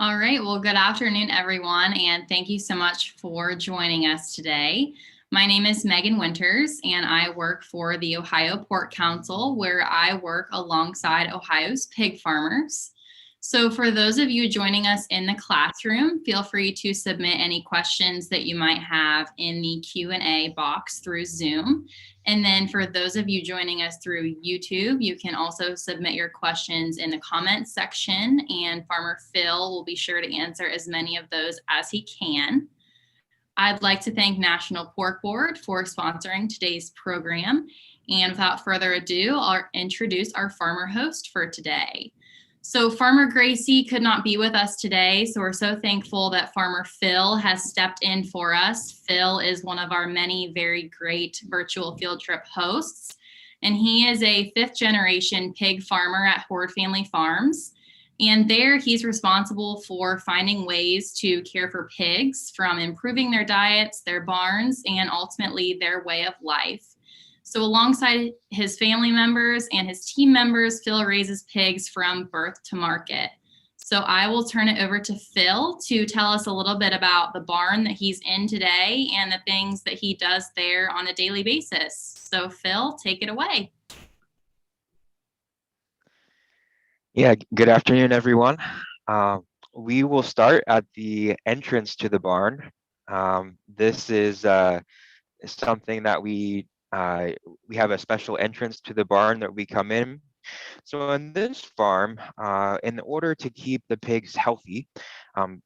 All right, well, good afternoon, everyone, and thank you so much for joining us today. My name is Megan Winters, and I work for the Ohio Pork Council, where I work alongside Ohio's pig farmers. So for those of you joining us in the classroom, feel free to submit any questions that you might have in the Q&A box through Zoom. And then for those of you joining us through YouTube, you can also submit your questions in the comments section, and Farmer Phil will be sure to answer as many of those as he can. I'd like to thank National Pork Board for sponsoring today's program. And without further ado, I'll introduce our farmer host for today. So Farmer Gracee could not be with us today, so we're so thankful that Farmer Phil has stepped in for us. Phil is one of our many very great virtual field trip hosts, and he is a fifth generation pig farmer at Horde Family Farms. And there he's responsible for finding ways to care for pigs, from improving their diets, their barns, and ultimately their way of life. So alongside his family members and his team members, Phil raises pigs from birth to market. So I will turn it over to Phil to tell us a little bit about the barn that he's in today and the things that he does there on a daily basis. So Phil, take it away. Yeah, good afternoon, everyone. We will start at the entrance to the barn. This is something that we have a special entrance to the barn that we come in. So in this farm, in order to keep the pigs healthy,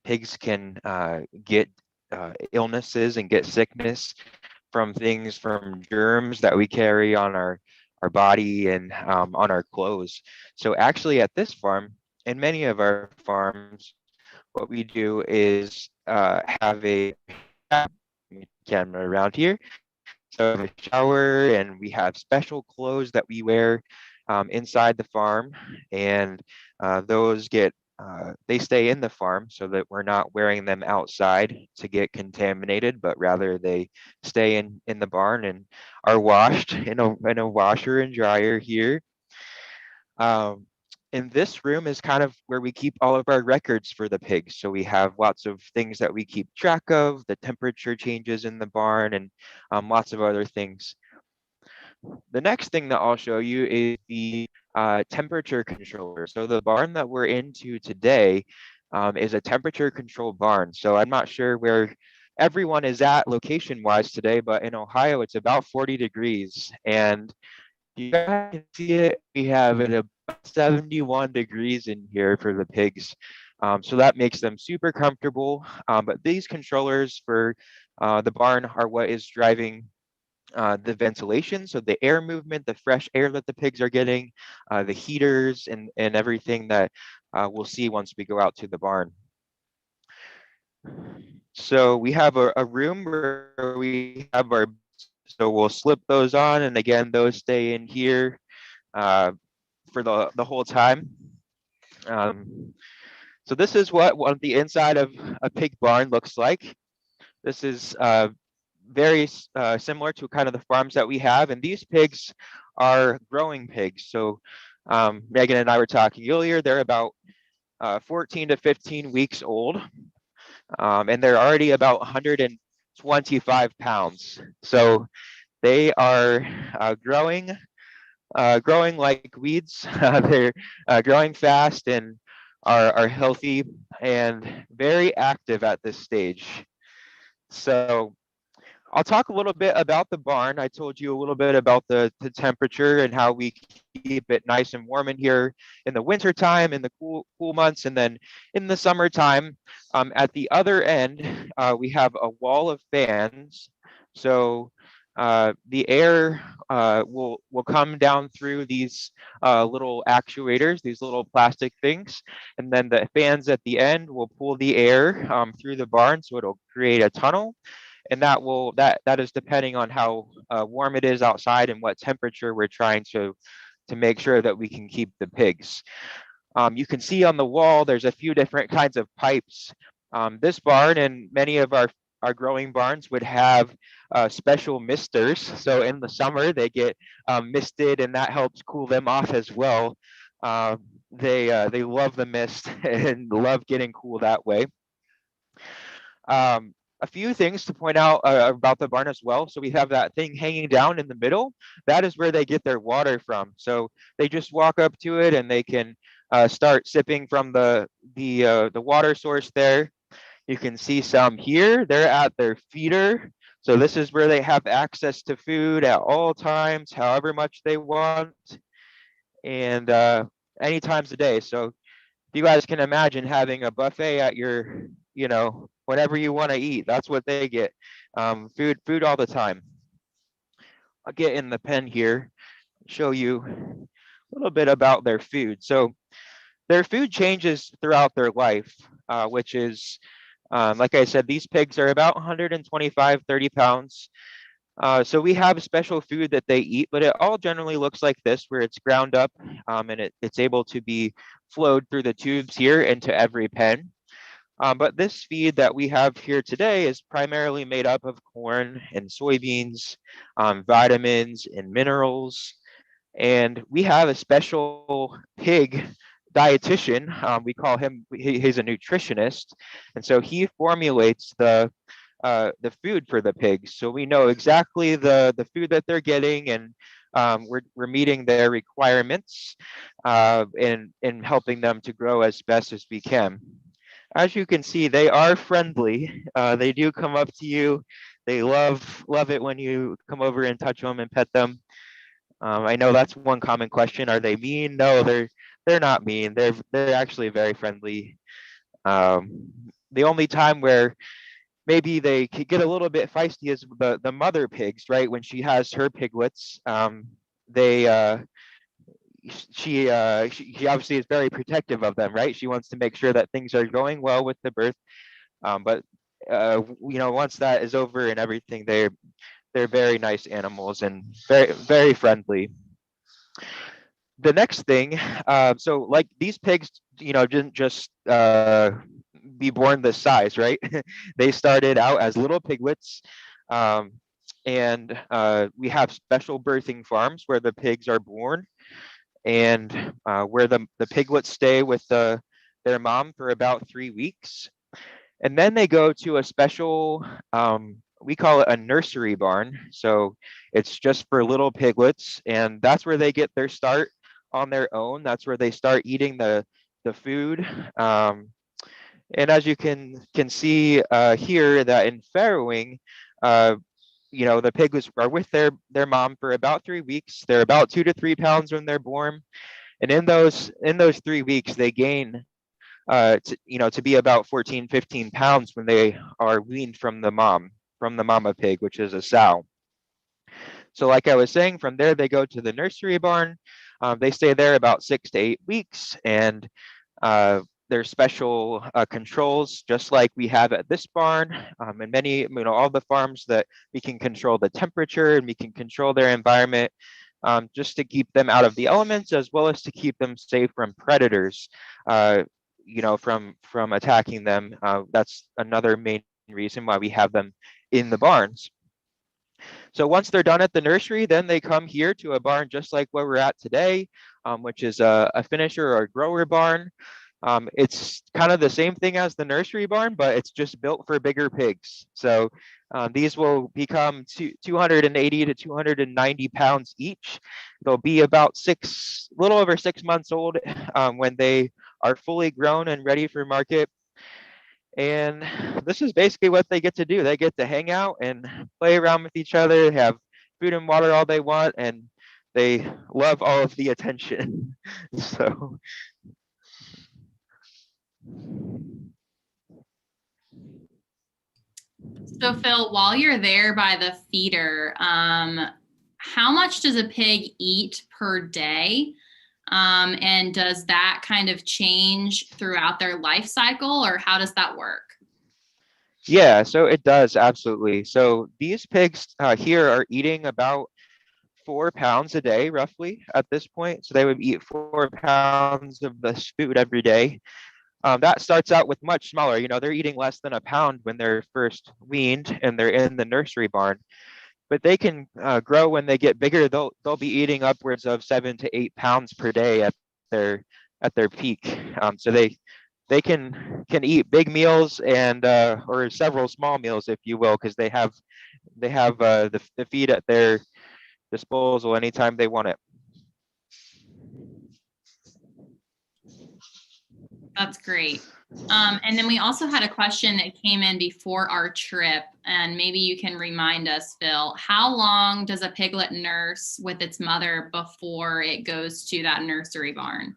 pigs can get illnesses and get sickness from germs that we carry on our body and on our clothes. So actually at this farm, and many of our farms, what we do is have a camera around here. So we have a shower, and we have special clothes that we wear inside the farm, and those get they stay in the farm so that we're not wearing them outside to get contaminated, but rather they stay in the barn and are washed in a washer and dryer here. Um, and this room is kind of where we keep all of our records for the pigs. So we have lots of things that we keep track of, the temperature changes in the barn, and lots of other things. The next thing that I'll show you is the temperature controller. So the barn that we're into today is a temperature controlled barn. So I'm not sure where everyone is at location wise today, but in Ohio, it's about 40 degrees. And you guys can see it, we have it about 71 degrees in here for the pigs. So that makes them super comfortable. But these controllers for the barn are what is driving the ventilation, so the air movement, the fresh air that the pigs are getting, the heaters, and everything that we'll see once we go out to the barn. So we have a room where we have our, so we'll slip those on, and again, those stay in here for the whole time. So this is what the inside of a pig barn looks like. This is very similar to kind of the farms that we have, and these pigs are growing pigs. So Megan and I were talking earlier, they're about 14 to 15 weeks old, and they're already about 125 pounds. So they are growing like weeds. They're growing fast and are healthy and very active at this stage. So I'll talk a little bit about the barn. I told you a little bit about the temperature and how we keep it nice and warm in here in the winter time, in the cool months, and then in the summertime. At the other end, we have a wall of fans. So the air will come down through these little actuators, these little plastic things, and then the fans at the end will pull the air through the barn, so it'll create a tunnel. And that is depending on how warm it is outside and what temperature we're trying to make sure that we can keep the pigs. You can see on the wall there's a few different kinds of pipes. This barn and many of our growing barns would have special misters. So in the summer they get misted, and that helps cool them off as well. they love the mist and love getting cool that way. Um, a few things to point out about the barn as well. So we have that thing hanging down in the middle. That is where they get their water from. So they just walk up to it and they can start sipping from the water source there. You can see some here. They're at their feeder. So this is where they have access to food at all times, however much they want, and any times a day. So you guys can imagine having a buffet at your, whatever you want to eat. That's what they get. Food all the time. I'll get in the pen here, show you a little bit about their food. So their food changes throughout their life, which is, like I said, these pigs are about 125, 30 pounds. So we have special food that they eat, but it all generally looks like this, where it's ground up and it's able to be flowed through the tubes here into every pen. But this feed that we have here today is primarily made up of corn and soybeans, vitamins and minerals. And we have a special pig dietitian. We call him, he's a nutritionist. And so he formulates the food for the pigs. So we know exactly the food that they're getting, and we're meeting their requirements and helping them to grow as best as we can. As you can see, they are friendly. They do come up to you. They love it when you come over and touch them and pet them. I know that's one common question. Are they mean? No, they're not mean. They're actually very friendly. The only time where maybe they could get a little bit feisty is the mother pigs, right? When she has her piglets, they she obviously is very protective of them, right? She wants to make sure that things are going well with the birth. But once that is over and everything, they're very nice animals and very friendly. The next thing, so like these pigs, didn't just be born this size, right? They started out as little piglets. Um, and we have special birthing farms where the pigs are born, and where the piglets stay with their mom for about 3 weeks. And then they go to a special, we call it a nursery barn. So it's just for little piglets, and that's where they get their start on their own. That's where they start eating the food. And as you can see here, that in farrowing, uh, the piglets are with their mom for about 3 weeks. They're about 2 to 3 pounds when they're born, and in those 3 weeks, they gain to be about 14, 15 pounds when they are weaned from the mama pig, which is a sow. So like I was saying, from there they go to the nursery barn. They stay there about 6 to 8 weeks, and there's special controls, just like we have at this barn, and many, all the farms, that we can control the temperature and we can control their environment, just to keep them out of the elements, as well as to keep them safe from predators, from attacking them. That's another main reason why we have them in the barns. So once they're done at the nursery, then they come here to a barn just like where we're at today, which is a finisher or grower barn. It's kind of the same thing as the nursery barn, but it's just built for bigger pigs. So these will become 280 to 290 pounds each. They'll be about a little over 6 months old when they are fully grown and ready for market. And this is basically what they get to do. They get to hang out and play around with each other, have food and water all they want, and they love all of the attention. So So Phil, while you're there by the feeder, how much does a pig eat per day? And does that kind of change throughout their life cycle, or how does that work? yeah, so it does, absolutely. So these pigs here are eating about 4 pounds a day, roughly, at this point. So they would eat 4 pounds of this food every day. That starts out with much smaller. They're eating less than a pound when they're first weaned and they're in the nursery barn. But they can grow when they get bigger. They'll be eating upwards of 7 to 8 pounds per day at at their peak. So they can eat big meals and or several small meals, if you will, because they have the feed at their disposal anytime they want it. That's great. And then we also had a question that came in before our trip, and maybe you can remind us, Phil, how long does a piglet nurse with its mother before it goes to that nursery barn?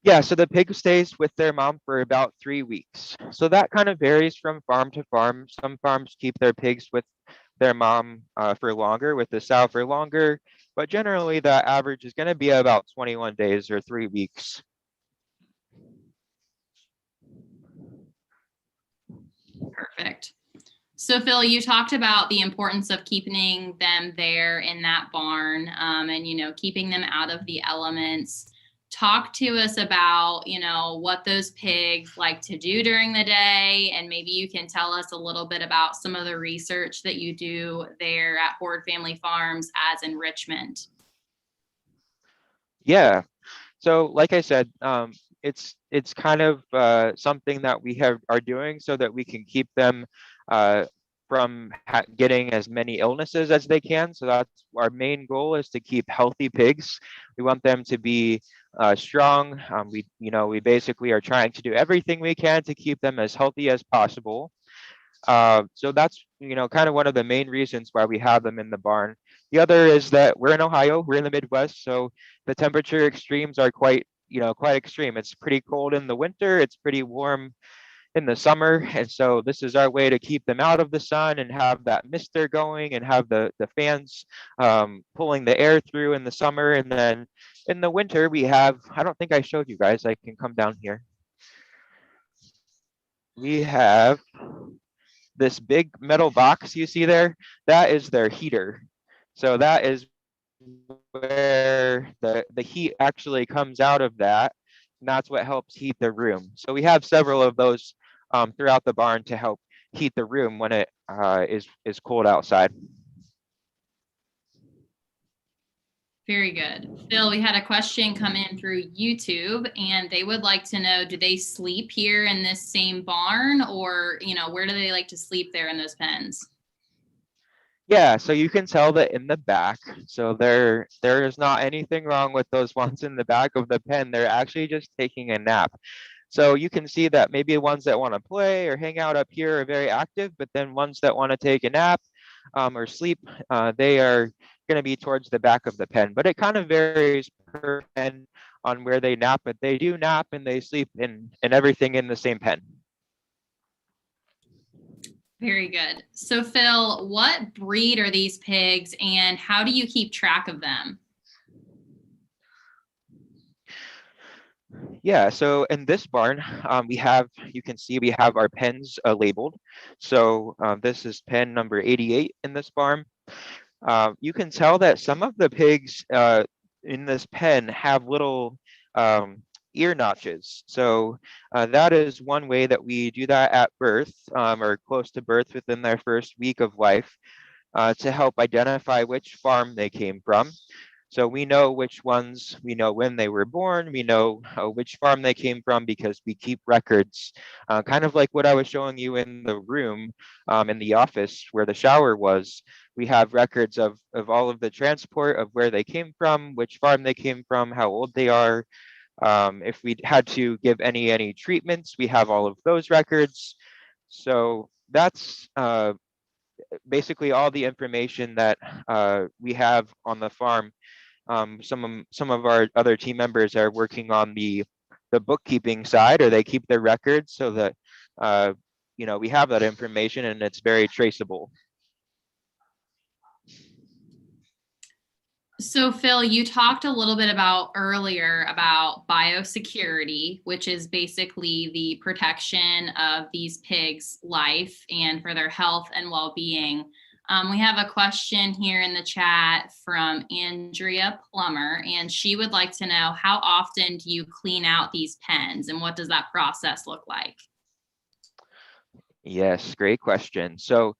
Yeah, so the pig stays with their mom for about 3 weeks. So that kind of varies from farm to farm. Some farms keep their pigs with their mom for longer, with the sow for longer, but generally the average is going to be about 21 days or 3 weeks. Perfect. So Phil, you talked about the importance of keeping them there in that barn, and keeping them out of the elements. Talk to us about what those pigs like to do during the day, and maybe you can tell us a little bit about some of the research that you do there at Horde Family Farms as enrichment. Yeah. So like I said, it's kind of something that we are doing so that we can keep them uh, from getting as many illnesses as they can. So that's our main goal, is to keep healthy pigs. We want them to be strong. We basically are trying to do everything we can to keep them as healthy as possible. So that's kind of one of the main reasons why we have them in the barn. The other is that we're in Ohio, we're in the Midwest, so the temperature extremes are quite extreme. It's pretty cold in the winter, it's pretty warm in the summer, and so this is our way to keep them out of the sun and have that mister going and have the fans pulling the air through in the summer. And then in the winter we have, I don't think I showed you guys, I can come down here. We have this big metal box you see there, that is their heater. So that is where the heat actually comes out of that. And that's what helps heat the room. So we have several of those throughout the barn to help heat the room when it is cold outside. Very good. Phil, we had a question come in through YouTube, and they would like to know, do they sleep here in this same barn, or, where do they like to sleep there in those pens? Yeah, so you can tell that in the back. So there is not anything wrong with those ones in the back of the pen. They're actually just taking a nap. So you can see that maybe ones that want to play or hang out up here are very active, but then ones that want to take a nap or sleep, they are going to be towards the back of the pen. But it kind of varies per pen on where they nap, but they do nap and they sleep and everything in the same pen. Very good. So Phil, what breed are these pigs, and how do you keep track of them? Yeah, so in this barn, you can see we have our pens labeled. So this is pen number 88 in this barn. You can tell that some of the pigs in this pen have little ear notches. So that is one way that we do that at birth, or close to birth within their first week of life, to help identify which farm they came from. So we know which ones, we know when they were born, we know which farm they came from because we keep records, kind of like what I was showing you in the room, in the office where the shower was. We have records of all of the transport, of where they came from, which farm they came from, how old they are. If we had to give any treatments, we have all of those records. So that's basically all the information that we have on the farm. Some of our other team members are working on the bookkeeping side, or they keep their records so that we have that information and it's very traceable. So Phil, you talked a little bit earlier about biosecurity, which is basically the protection of these pigs' life and for their health and well-being. We have a question here in the chat from Andrea Plummer, and she would like to know, how often do you clean out these pens, and what does that process look like? Yes, great question. So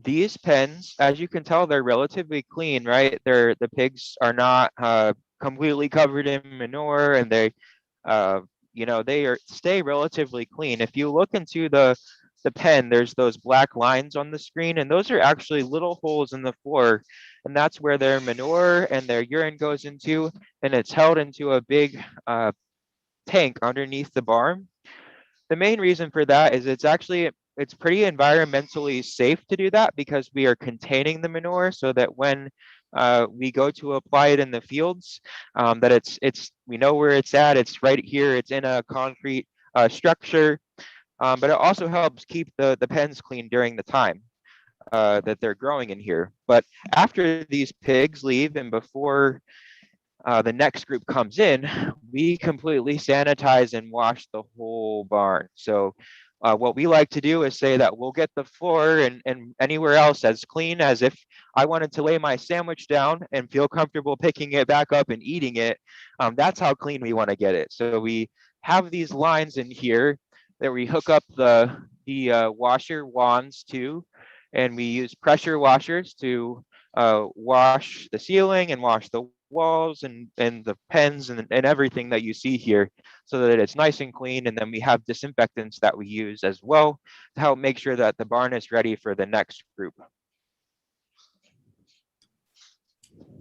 these pens, as you can tell, they're relatively clean, right? The pigs are not completely covered in manure, and uh, they stay relatively clean. If you look into the pen, there's those black lines on the screen, and those are actually little holes in the floor, and that's where their manure and their urine goes into, and it's held into a big tank underneath the barn. The main reason for that is it's pretty environmentally safe to do that because we are containing the manure so that when we go to apply it in the fields, that it's we know where it's at. It's right here. It's in a concrete structure, but it also helps keep the pens clean during the time that they're growing in here. But after these pigs leave and before the next group comes in, we completely sanitize and wash the whole barn. So what we like to do is say that we'll get the floor and anywhere else as clean as if I wanted to lay my sandwich down and feel comfortable picking it back up and eating it. That's how clean we want to get it. So we have these lines in here that we hook up the washer wands to, and we use pressure washers to wash the ceiling and wash the walls and the pens and everything that you see here so that it's nice and clean. And then we have disinfectants that we use as well to help make sure that the barn is ready for the next group.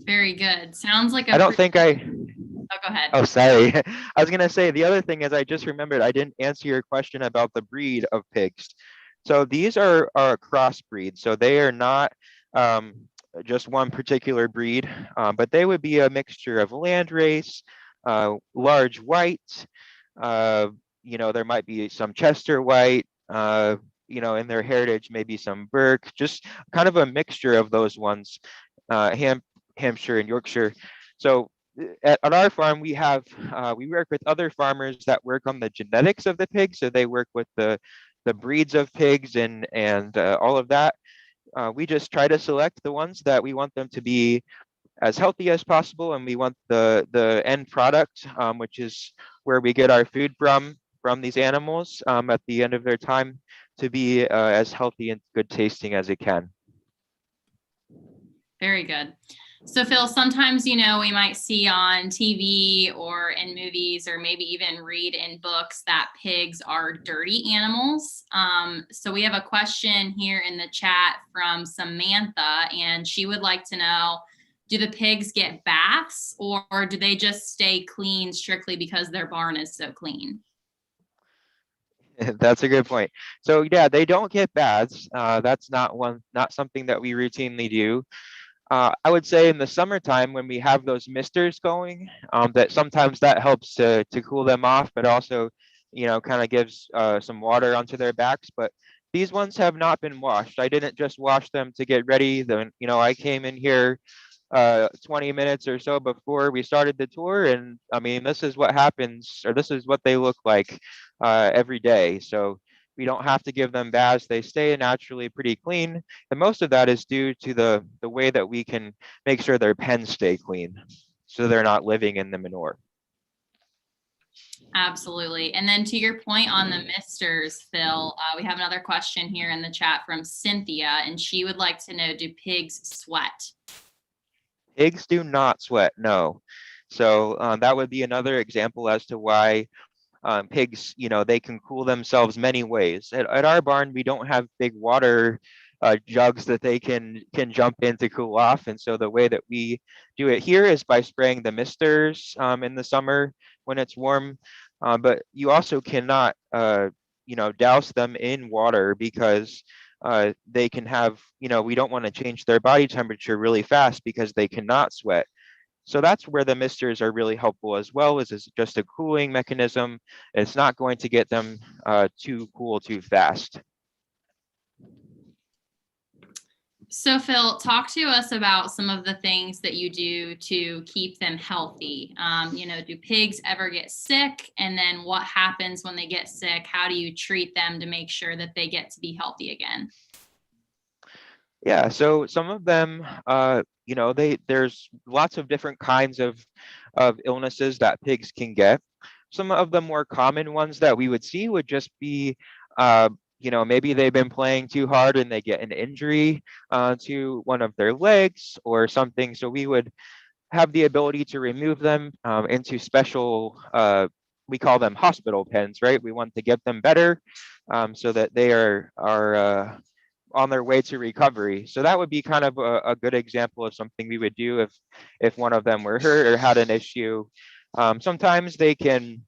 Very good. Sounds like I don't think I. Oh, go ahead. Oh, sorry. I was going to say the other thing is I just remembered I didn't answer your question about the breed of pigs. So these are crossbreeds. So they are not just one particular breed, but they would be a mixture of landrace, large white, there might be some Chester white, in their heritage, maybe some Burke, just kind of a mixture of those ones, Hampshire and Yorkshire. So at our farm, we work with other farmers that work on the genetics of the pigs. So they work with the breeds of pigs and all of that. We just try to select the ones that we want them to be as healthy as possible, and we want the end product, which is where we get our food from these animals at the end of their time, to be as healthy and good tasting as it can. Very good. So Phil, sometimes, we might see on TV or in movies or maybe even read in books that pigs are dirty animals. So we have a question here in the chat from Samantha, and she would like to know, do the pigs get baths or do they just stay clean strictly because their barn is so clean? That's a good point. So yeah, they don't get baths. That's not something that we routinely do. I would say in the summertime when we have those misters going, that sometimes that helps to cool them off, but also, kind of gives some water onto their backs. But these ones have not been washed. I didn't just wash them to get ready. Then, I came in here 20 minutes or so before we started the tour, and I mean, this is what happens, or this is what they look like every day. So we don't have to give them baths. They stay naturally pretty clean. And most of that is due to the way that we can make sure their pens stay clean so they're not living in the manure. Absolutely. And then to your point on the misters, Phil, we have another question here in the chat from Cynthia, and she would like to know, do pigs sweat? Pigs do not sweat, no. So that would be another example as to why pigs, they can cool themselves many ways. At our barn, we don't have big water jugs that they can jump in to cool off. And so the way that we do it here is by spraying the misters in the summer when it's warm. But you also cannot, douse them in water because they can have, we don't want to change their body temperature really fast because they cannot sweat. So that's where the misters are really helpful as well, is it's just a cooling mechanism. It's not going to get them too cool too fast. So Phil, talk to us about some of the things that you do to keep them healthy. Do pigs ever get sick? And then what happens when they get sick? How do you treat them to make sure that they get to be healthy again? Yeah, so some of them, there's lots of different kinds of illnesses that pigs can get. Some of the more common ones that we would see would just be, maybe they've been playing too hard and they get an injury to one of their legs or something. So we would have the ability to remove them into special, we call them hospital pens, right? We want to get them better so that they are on their way to recovery. So that would be kind of a good example of something we would do if one of them were hurt or had an issue. Sometimes they can,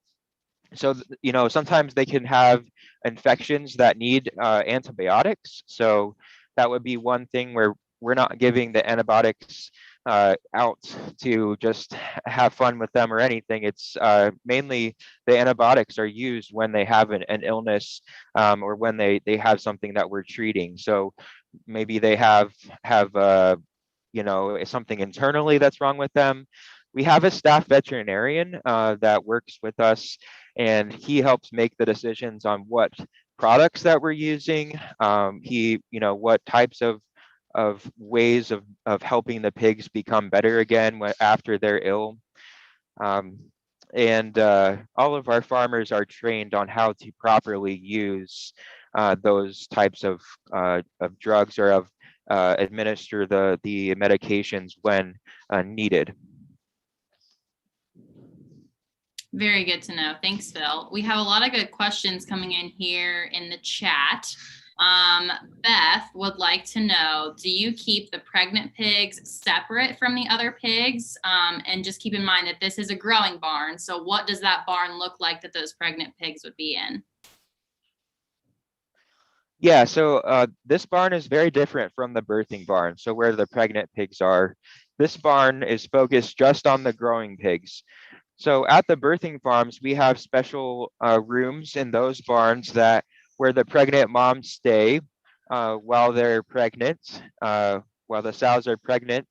sometimes they can have infections that need antibiotics. So that would be one thing where we're not giving the antibiotics out to just have fun with them or anything. It's mainly the antibiotics are used when they have an illness or when they have something that we're treating. So maybe they have something internally that's wrong with them. We have a staff veterinarian that works with us, and he helps make the decisions on what products that we're using. What types of ways of helping the pigs become better again after they're ill. Um, and all of our farmers are trained on how to properly use those types of drugs or administer the medications when needed. Very good to know. Thanks, Phil. We have a lot of good questions coming in here in the chat. Beth would like to know, do you keep the pregnant pigs separate from the other pigs? And just keep in mind that this is a growing barn. So what does that barn look like that those pregnant pigs would be in? Yeah, so this barn is very different from the birthing barn. So where the pregnant pigs are, this barn is focused just on the growing pigs. So at the birthing farms, we have special rooms in those barns where the pregnant moms stay while they're pregnant, while the sows are pregnant.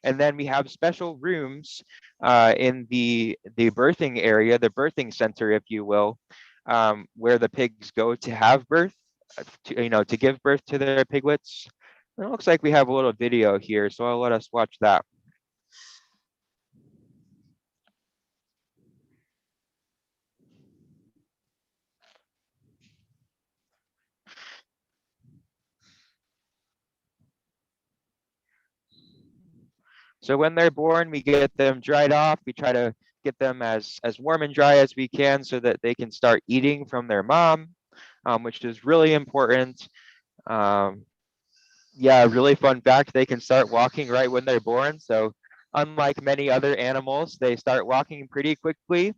And then we have special rooms in the birthing area, the birthing center, if you will, where the pigs go to have birth, to give birth to their piglets. It looks like we have a little video here, so I'll let us watch that. So when they're born, we get them dried off. We try to get them as warm and dry as we can so that they can start eating from their mom, which is really important. Yeah, really fun fact, they can start walking right when they're born. So unlike many other animals, they start walking pretty quickly.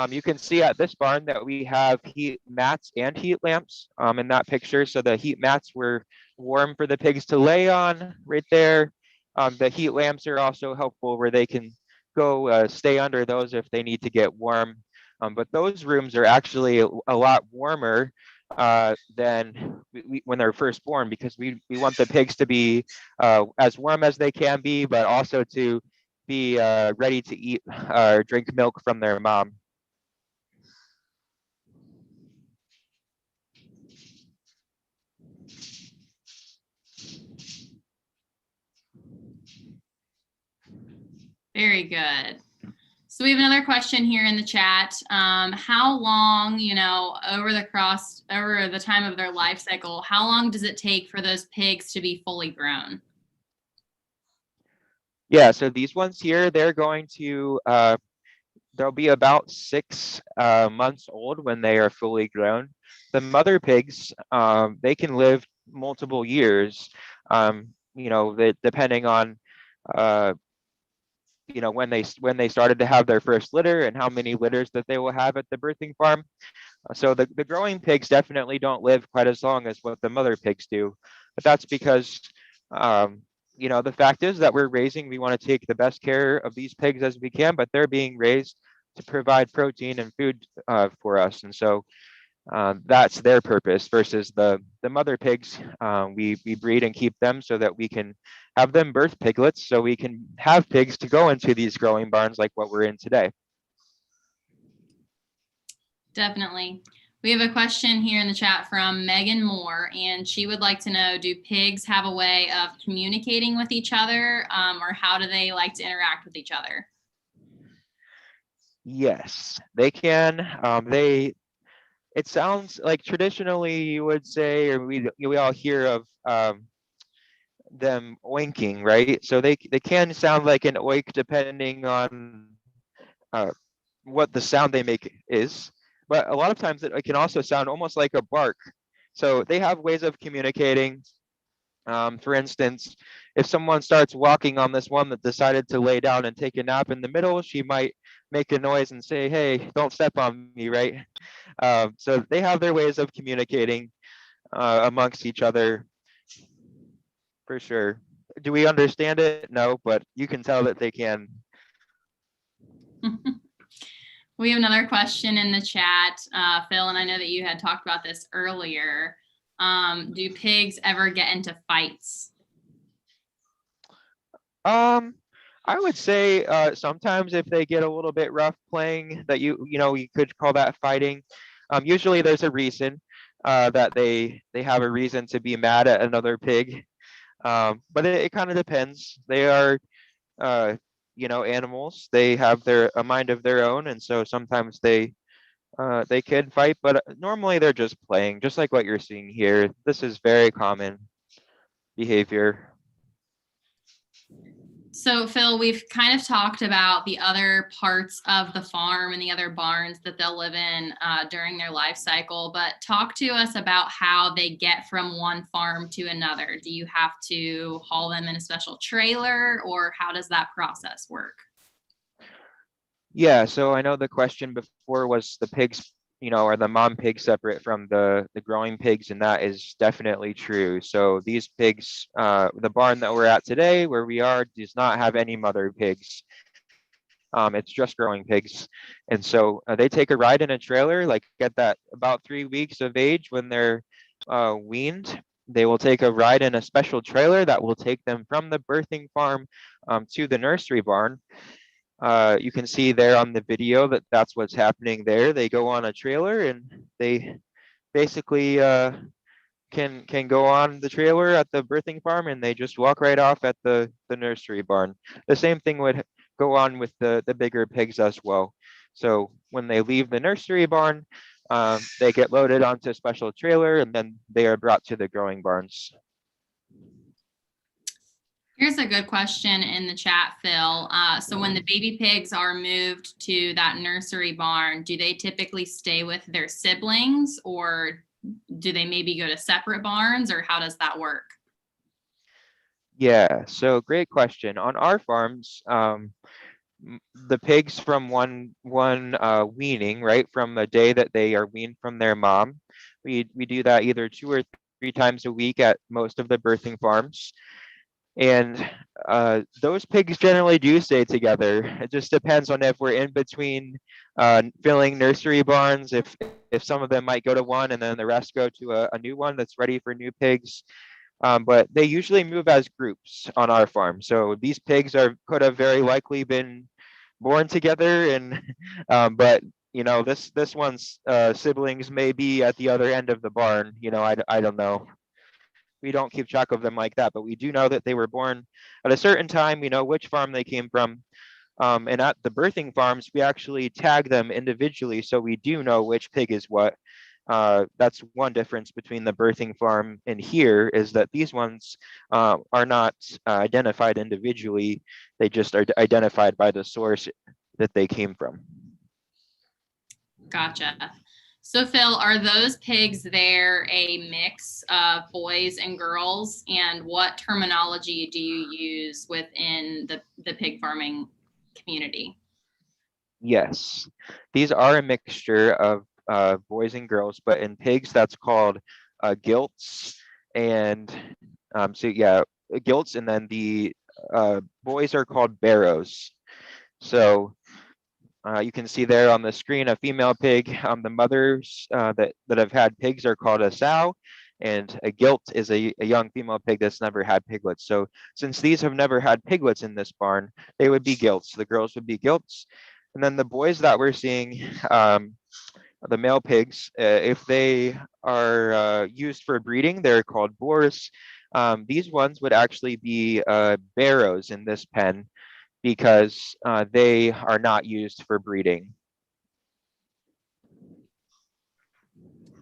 You can see at this barn that we have heat mats and heat lamps in that picture. So the heat mats were warm for the pigs to lay on right there. The heat lamps are also helpful where they can go stay under those if they need to get warm. But those rooms are actually a lot warmer than when they're first born, because we want the pigs to be as warm as they can be, but also to be ready to eat or drink milk from their mom. Very good. So we have another question here in the chat. How long, over the time of their life cycle, how long does it take for those pigs to be fully grown? Yeah, so these ones here, they're going to, they'll be about 6 months old when they are fully grown. The mother pigs, they can live multiple years, depending on, when they started to have their first litter and how many litters that they will have at the birthing farm. So the growing pigs definitely don't live quite as long as what the mother pigs do, but that's because the fact is that we want to take the best care of these pigs as we can, but they're being raised to provide protein and food for us. And so that's their purpose versus the mother pigs. We breed and keep them so that we can have them birth piglets so we can have pigs to go into these growing barns like what we're in today. Definitely. We have a question here in the chat from Megan Moore, and she would like to know, do pigs have a way of communicating with each other, or how do they like to interact with each other? Yes, they can. It sounds like traditionally you would say, or we all hear of them oinking, right? So they can sound like an oink depending on uh, what the sound they make is, but a lot of times it can also sound almost like a bark. So they have ways of communicating. For instance, if someone starts walking on this one that decided to lay down and take a nap in the middle, she might make a noise and say, "Hey, don't step on me," right? So they have their ways of communicating amongst each other for sure. Do we understand it? No, but you can tell that they can. We have another question in the chat, Phil, and I know that you had talked about this earlier. Do pigs ever get into fights? Um, I would say sometimes if they get a little bit rough playing, that you could call that fighting. Usually there's a reason that they have a reason to be mad at another pig. But it kind of depends. They are uh, animals. They have a mind of their own, and so sometimes they can fight, but normally they're just playing, just like what you're seeing here. This is very common behavior. So, Phil, we've kind of talked about the other parts of the farm and the other barns that they'll live in during their life cycle, but talk to us about how they get from one farm to another. Do you have to haul them in a special trailer, or how does that process work? Yeah, so I know the question before was the pigs, are the mom pigs separate from the growing pigs, and that is definitely true. So these pigs, the barn that we're at today, where we are, does not have any mother pigs. It's just growing pigs, and so they take a ride in a trailer, like at that about 3 weeks of age when they're weaned. They will take a ride in a special trailer that will take them from the birthing farm to the nursery barn. You can see there on the video that that's what's happening there. They go on a trailer and they basically can go on the trailer at the birthing farm, and they just walk right off at the nursery barn. The same thing would go on with the bigger pigs as well. So when they leave the nursery barn, they get loaded onto a special trailer, and then they are brought to the growing barns. Here's a good question in the chat, Phil. So when the baby pigs are moved to that nursery barn, do they typically stay with their siblings, or do they maybe go to separate barns, or how does that work? Yeah, so great question. On our farms, the pigs from one weaning, right, from the day that they are weaned from their mom, we do that either 2 or 3 times a week at most of the birthing farms. And those pigs generally do stay together. It just depends on if we're in between filling nursery barns, if some of them might go to one and then the rest go to a new one that's ready for new pigs. But they usually move as groups on our farm. So these pigs could have very likely been born together, and but this one's siblings may be at the other end of the barn. I don't know. We don't keep track of them like that, but we do know that they were born at a certain time. We know which farm they came from. And at the birthing farms, we actually tag them individually, so we do know which pig is what. That's one difference between the birthing farm and here, is that these ones are not identified individually. They just are identified by the source that they came from. Gotcha. So, Phil, are those pigs there a mix of boys and girls? And what terminology do you use within the pig farming community? Yes, these are a mixture of boys and girls, but in pigs, that's called gilts. And so, yeah, gilts, and then the boys are called barrows. So you can see there on the screen a female pig. The mothers that have had pigs are called a sow, and a gilt is a young female pig that's never had piglets. So since these have never had piglets in this barn, they would be gilts. The girls would be gilts. And then the boys that we're seeing, the male pigs, if they are used for breeding, they're called boars. These ones would actually be barrows in this pen, because they are not used for breeding.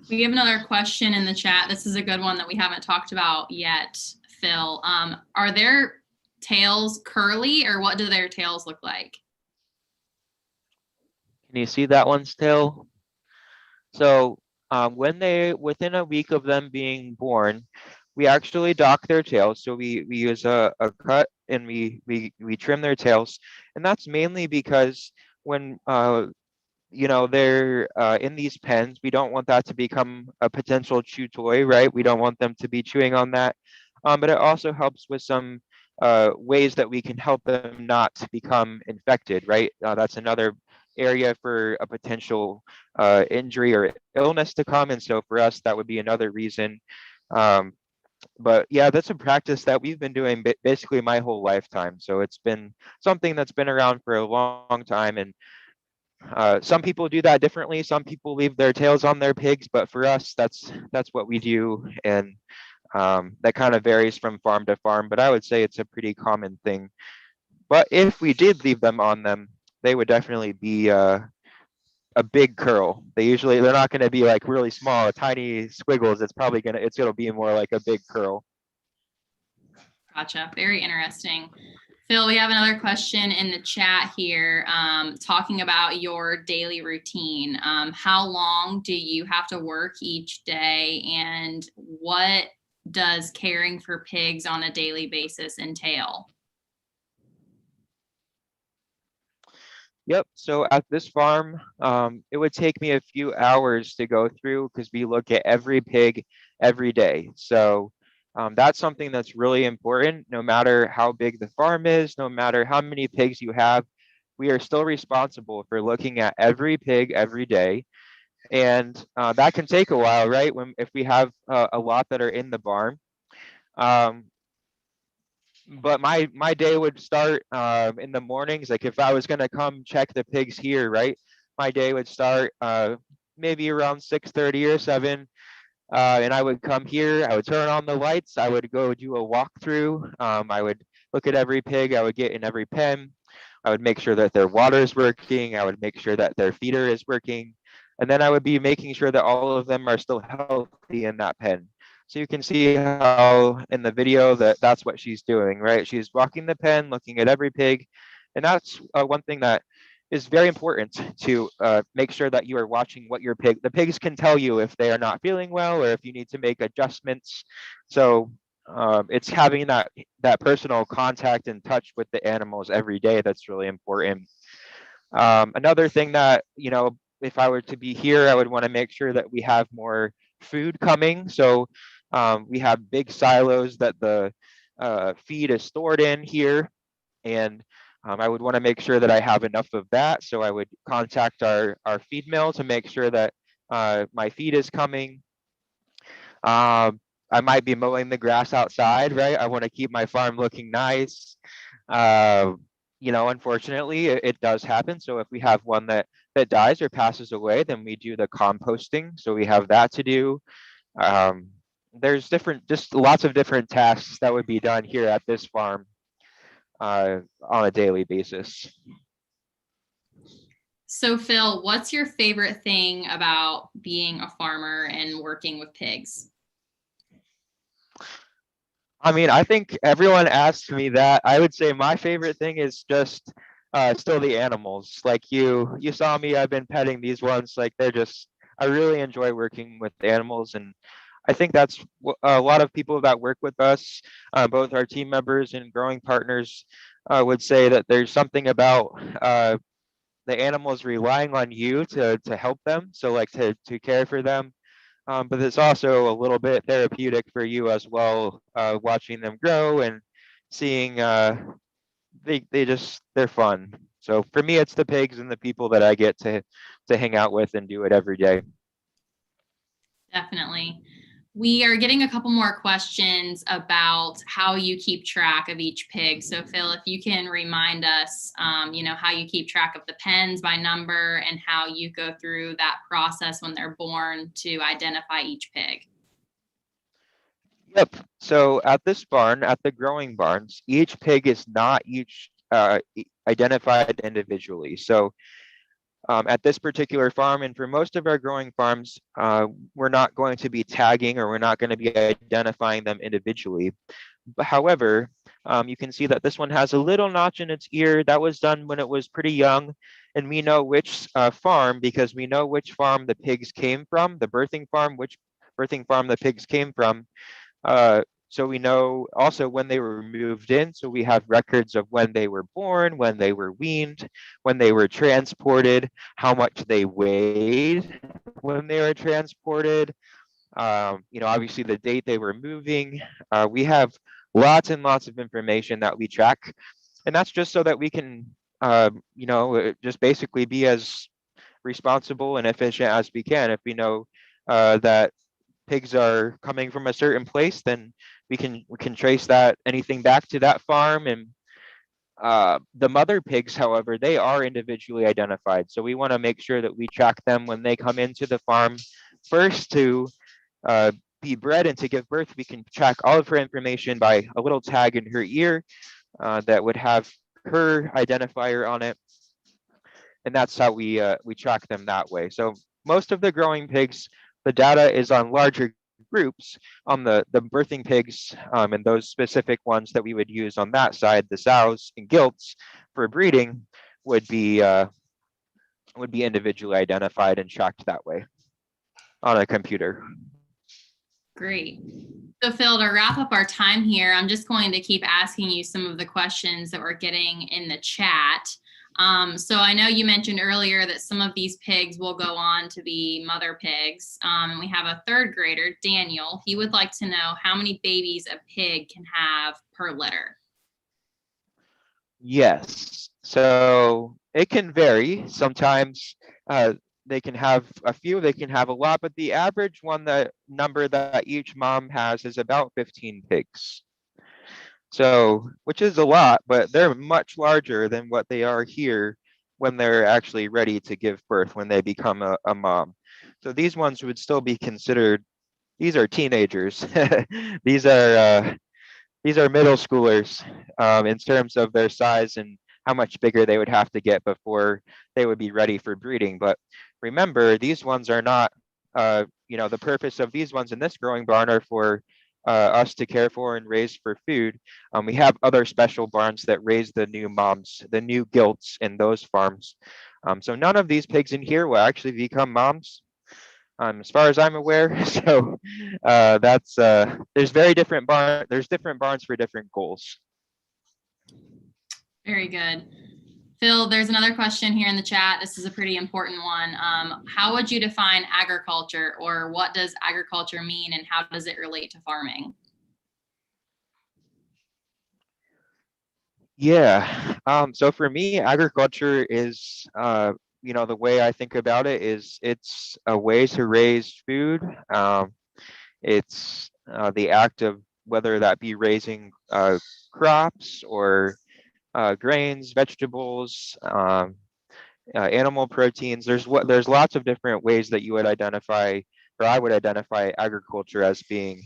We have another question in the chat. This is a good one that we haven't talked about yet, Phil. Are their tails curly, or what do their tails look like? Can you see that one still? So within a week of them being born, we actually dock their tails. So we use a cut and we trim their tails. And that's mainly because when they're in these pens, we don't want that to become a potential chew toy, right? We don't want them to be chewing on that. But it also helps with some ways that we can help them not become infected, right? That's another area for a potential injury or illness to come. And so for us, that would be another reason. Um, but yeah, that's a practice that we've been doing basically my whole lifetime. So it's been something that's been around for a long time. And some people do that differently. Some people leave their tails on their pigs, but for us, that's what we do. And that kind of varies from farm to farm, but I would say it's a pretty common thing. But if we did leave them on them, they would definitely be a big curl. They're not going to be like really small, tiny squiggles. It's gonna be more like a big curl. Gotcha. Very interesting. Phil, we have another question in the chat here talking about your daily routine. How long do you have to work each day, and what does caring for pigs on a daily basis entail? Yep. So at this farm, it would take me a few hours to go through because we look at every pig every day. So that's something that's really important. No matter how big the farm is, no matter how many pigs you have, we are still responsible for looking at every pig every day. And that can take a while, right? If we have a lot that are in the barn. Um, but my day would start in the mornings. Like if I was gonna come check the pigs here, right? My day would start maybe around 6:30 or 7, and I would come here. I would turn on the lights. I would go do a walkthrough. I would look at every pig. I would get in every pen. I would make sure that their water is working. I would make sure that their feeder is working, and then I would be making sure that all of them are still healthy in that pen. So you can see how in the video that's what she's doing, right? She's walking the pen, looking at every pig, and that's one thing that is very important to make sure that you are watching what the pigs can tell you if they are not feeling well or if you need to make adjustments. So it's having that personal contact and touch with the animals every day that's really important. Another thing that, if I were to be here, I would want to make sure that we have more food coming. So we have big silos that the feed is stored in here. And I would want to make sure that I have enough of that. So I would contact our feed mill to make sure that my feed is coming. I might be mowing the grass outside, right? I want to keep my farm looking nice. Uh, Unfortunately, it does happen. So if we have one that dies or passes away, then we do the composting. So we have that to do. Um, there's just lots of different tasks that would be done here at this farm on a daily basis. So, Phil, what's your favorite thing about being a farmer and working with pigs? I mean, I think everyone asks me that. I would say my favorite thing is just still the animals. Like you saw me, I've been petting these ones. Like I really enjoy working with animals. And I think that's a lot of people that work with us, both our team members and growing partners, would say that there's something about the animals relying on you to help them. So like to care for them. But it's also a little bit therapeutic for you as well, watching them grow and seeing they're fun. So for me, it's the pigs and the people that I get to hang out with and do it every day. Definitely. We are getting a couple more questions about how you keep track of each pig. So, Phil, if you can remind us, how you keep track of the pens by number and how you go through that process when they're born to identify each pig. Yep. So at this barn, at the growing barns, each pig is not each identified individually. So at this particular farm, and for most of our growing farms, we're not going to be tagging or we're not going to be identifying them individually. But however, you can see that this one has a little notch in its ear. That was done when it was pretty young. And we know which farm, because we know which farm the pigs came from, the birthing farm, which birthing farm the pigs came from. So we know also when they were moved in. So we have records of when they were born, when they were weaned, when they were transported, how much they weighed when they were transported. Obviously the date they were moving. We have lots and lots of information that we track, and that's just so that we can, just basically be as responsible and efficient as we can. If we know that pigs are coming from a certain place, then we can trace that anything back to that farm. And the mother pigs, however, they are individually identified. So we want to make sure that we track them when they come into the farm first to uh, be bred and to give birth. We can track all of her information by a little tag in her ear that would have her identifier on it, and that's how we track them that way. So most of the growing pigs, the data is on larger groups. On the birthing pigs, and those specific ones that we would use on that side, the sows and gilts for breeding, would be individually identified and tracked that way on a computer. Great. So Phil, to wrap up our time here, I'm just going to keep asking you some of the questions that we're getting in the chat. So I know you mentioned earlier that some of these pigs will go on to be mother pigs. We have a third grader, Daniel. He would like to know how many babies a pig can have per litter. Yes. So it can vary. Sometimes they can have a few, they can have a lot, but the average number that each mom has is about 15 pigs. So, which is a lot, but they're much larger than what they are here when they're actually ready to give birth, when they become a mom. So these ones would still be considered, these are teenagers. These are middle schoolers in terms of their size and how much bigger they would have to get before they would be ready for breeding. But remember, these ones are not, the purpose of these ones in this growing barn are for us to care for and raise for food. We have other special barns that raise the new moms, the new gilts in those farms. So none of these pigs in here will actually become moms, as far as I'm aware. So that's there's different barns for different goals. Very good. Phil, there's another question here in the chat. This is a pretty important one. How would you define agriculture, or what does agriculture mean, and how does it relate to farming? Yeah. So for me, agriculture is, the way I think about it is it's a way to raise food. It's the act of whether that be raising crops or grains, vegetables, animal proteins. There's lots of different ways that you would identify, or I would identify agriculture as being.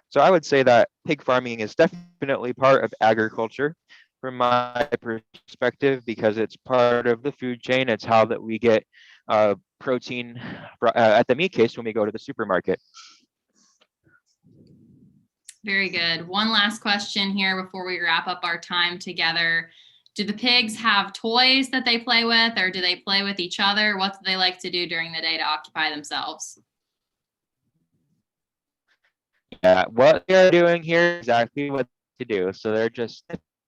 So I would say that pig farming is definitely part of agriculture from my perspective, because it's part of the food chain. It's how that we get protein at the meat case when we go to the supermarket. Very good. One last question here before we wrap up our time together. Do the pigs have toys that they play with, or do they play with each other? What do they like to do during the day to occupy themselves? Yeah, what they're doing here is exactly what to do. So they're just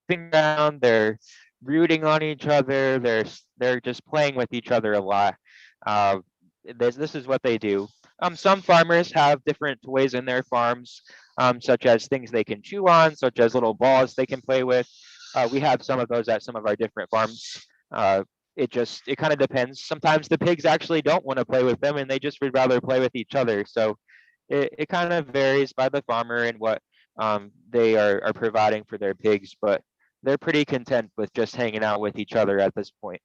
sitting around, they're rooting on each other, they're just playing with each other a lot. Uh, this is what they do. Some farmers have different toys in their farms, such as things they can chew on, such as little balls they can play with. We have some of those at some of our different farms. It kind of depends. Sometimes the pigs actually don't want to play with them, and they just would rather play with each other. So it kind of varies by the farmer and what they are providing for their pigs, but they're pretty content with just hanging out with each other at this point.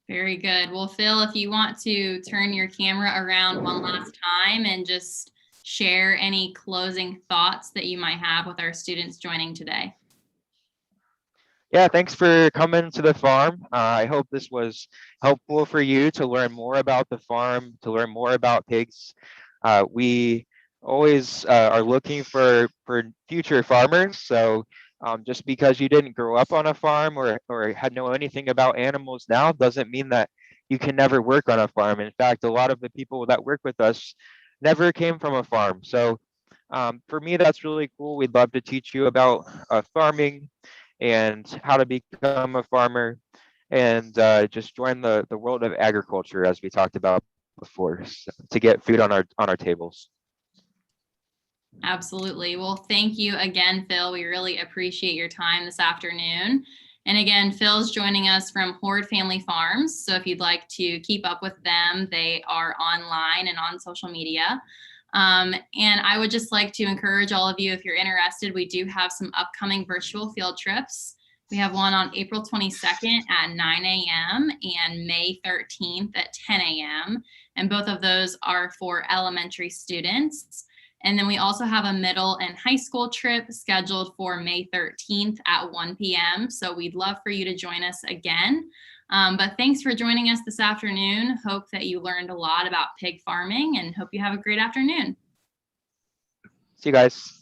Very good. Well, Phil, if you want to turn your camera around one last time and just share any closing thoughts that you might have with our students joining today. Yeah, thanks for coming to the farm. I hope this was helpful for you to learn more about the farm, to learn more about pigs. We always are looking for future farmers. So just because you didn't grow up on a farm or had know anything about animals now doesn't mean that you can never work on a farm. In fact, a lot of the people that work with us never came from a farm. So for me, that's really cool. We'd love to teach you about farming and how to become a farmer and just join the world of agriculture as we talked about before to get food on our tables. Absolutely. Well, thank you again, Phil. We really appreciate your time this afternoon. And again, Phil's joining us from Horde Family Farms. So if you'd like to keep up with them, they are online and on social media. And I would just like to encourage all of you, if you're interested, we do have some upcoming virtual field trips. We have one on April 22nd at 9 a.m. and May 13th at 10 a.m. And both of those are for elementary students. And then we also have a middle and high school trip scheduled for May 13th at 1 p.m. So we'd love for you to join us again. But thanks for joining us this afternoon. Hope that you learned a lot about pig farming and hope you have a great afternoon. See you guys.